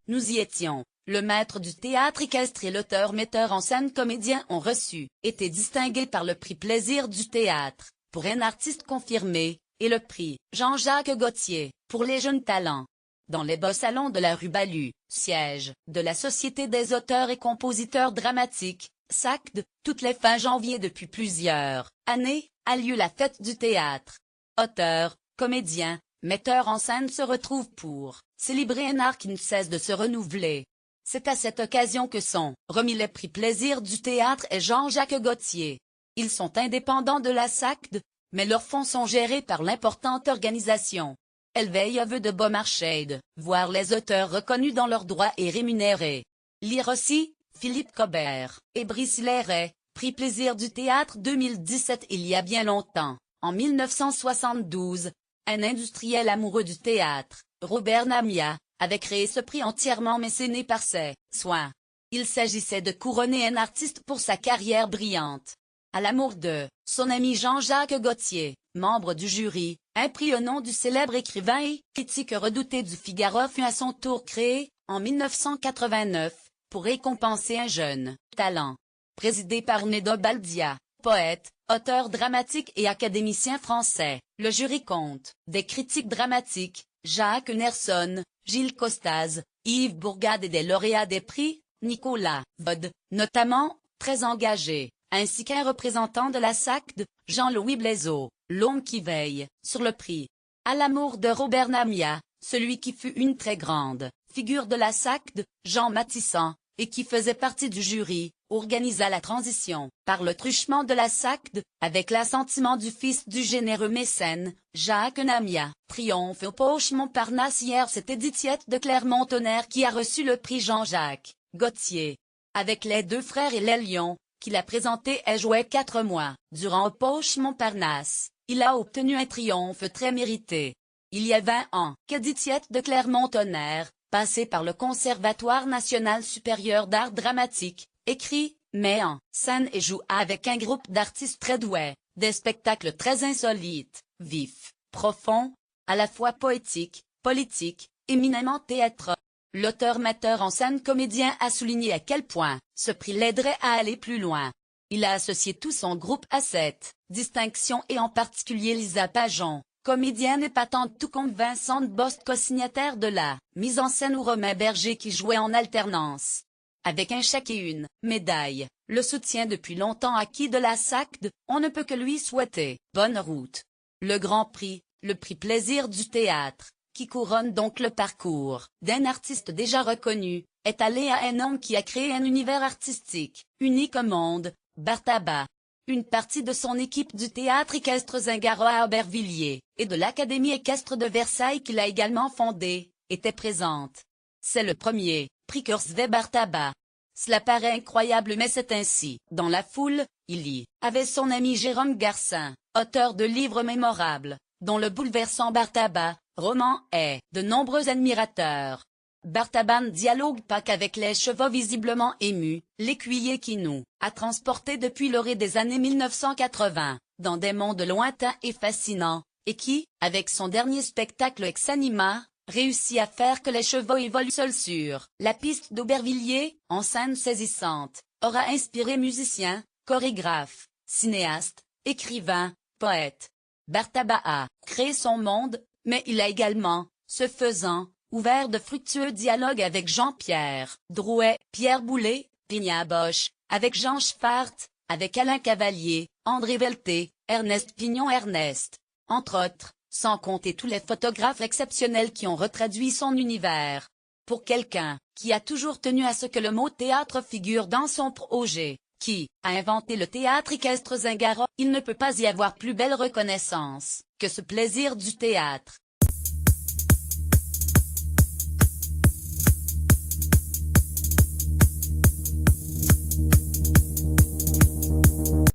nous y étions. Le maître du théâtre équestre et l'auteur-metteur en scène comédien ont été distingués par le prix Plaisir du théâtre, pour un artiste confirmé, et le prix Jean-Jacques Gaultier, pour les jeunes talents. Dans les beaux salons de la rue Balue, siège de la Société des auteurs et compositeurs dramatiques, SACD, toutes les fins janvier depuis plusieurs années, a lieu la fête du théâtre. Auteurs, comédiens, metteurs en scène se retrouvent pour célébrer un art qui ne cesse de se renouveler. C'est à cette occasion que sont remis les prix Plaisir du théâtre et Jean-Jacques Gaultier. Ils sont indépendants de la SACD, mais leurs fonds sont gérés par l'importante organisation. Elle veille à vœu de bon marché de voir les auteurs reconnus dans leurs droits et rémunérés. Lire aussi, Philippe Cobert et Brice Lairet, prix Plaisir du théâtre 2017. Il y a bien longtemps, en 1972, un industriel amoureux du théâtre, Robert Namias, avait créé ce prix entièrement mécéné par ses soins. Il s'agissait de couronner un artiste pour sa carrière brillante. À l'amour de son ami Jean-Jacques Gaultier, membre du jury, un prix au nom du célèbre écrivain et critique redouté du Figaro fut à son tour créé, en 1989, pour récompenser un jeune talent. Présidé par Nédo Baldia, poète, auteur dramatique et académicien français, le jury compte des critiques dramatiques, Jacques Nerson, Gilles Costaz, Yves Bourgade et des lauréats des prix, Nicolas Vode, notamment, très engagé, ainsi qu'un représentant de la SACD, Jean-Louis Blaiseau, l'homme qui veille sur le prix. À l'amour de Robert Namias, celui qui fut une très grande figure de la SACD, Jean Matissan, et qui faisait partie du jury, organisa la transition, par le truchement de la SACD, avec l'assentiment du fils du généreux mécène, Jacques Namias. Triomphe au Poche Montparnasse. Hier c'était Ditiette de Clermont-Tonnerre qui a reçu le prix Jean-Jacques Gaultier. Avec les deux frères et les lions, qu'il a présenté et joué 4 mois, durant au Poche Montparnasse, il a obtenu un triomphe très mérité. Il y a 20 ans, que Ditiette de Clermont-Tonnerre, passé par le Conservatoire national supérieur d'art dramatique, écrit, met en scène et joue avec un groupe d'artistes très doués, des spectacles très insolites, vifs, profonds, à la fois poétiques, politiques, éminemment théâtreux. L'auteur-metteur en scène comédien a souligné à quel point ce prix l'aiderait à aller plus loin. Il a associé tout son groupe à cette distinction et en particulier Lisa Pajon, comédienne épatante tout comme Vincent Bost, co-signataire de la mise en scène, ou Romain Berger qui jouait en alternance. Avec un chèque et une médaille, le soutien depuis longtemps acquis de la SACD, on ne peut que lui souhaiter bonne route. Le Grand Prix, le prix Plaisir du théâtre, qui couronne donc le parcours d'un artiste déjà reconnu, est allé à un homme qui a créé un univers artistique unique au monde, Bartaba. Une partie de son équipe du théâtre équestre Zingaro à Aubervilliers, et de l'Académie équestre de Versailles qu'il a également fondée, était présente. C'est le premier prix que recevait Bartaba. Cela paraît incroyable mais c'est ainsi. Dans la foule, il y avait son ami Jérôme Garcin, auteur de livres mémorables, dont le bouleversant Bartaba, roman, est de nombreux admirateurs. Bartaba ne dialogue pas qu'avec les chevaux visiblement émus, l'écuyer qui nous a transportés depuis l'orée des années 1980, dans des mondes lointains et fascinants, et qui, avec son dernier spectacle Ex Anima, réussit à faire que les chevaux évoluent seuls sur la piste d'Aubervilliers, en scène saisissante, aura inspiré musiciens, chorégraphes, cinéastes, écrivains, poètes. Bartaba a créé son monde, mais il a également, ce faisant, ouvert de fructueux dialogues avec Jean-Pierre Drouet, Pierre Boulez, Pignat Bosch, avec Jean Schfart, avec Alain Cavalier, André Velté, Ernest Pignon-Ernest, entre autres, sans compter tous les photographes exceptionnels qui ont retraduit son univers. Pour quelqu'un qui a toujours tenu à ce que le mot théâtre figure dans son projet, qui a inventé le théâtre équestre Zingaro, il ne peut pas y avoir plus belle reconnaissance que ce plaisir du théâtre.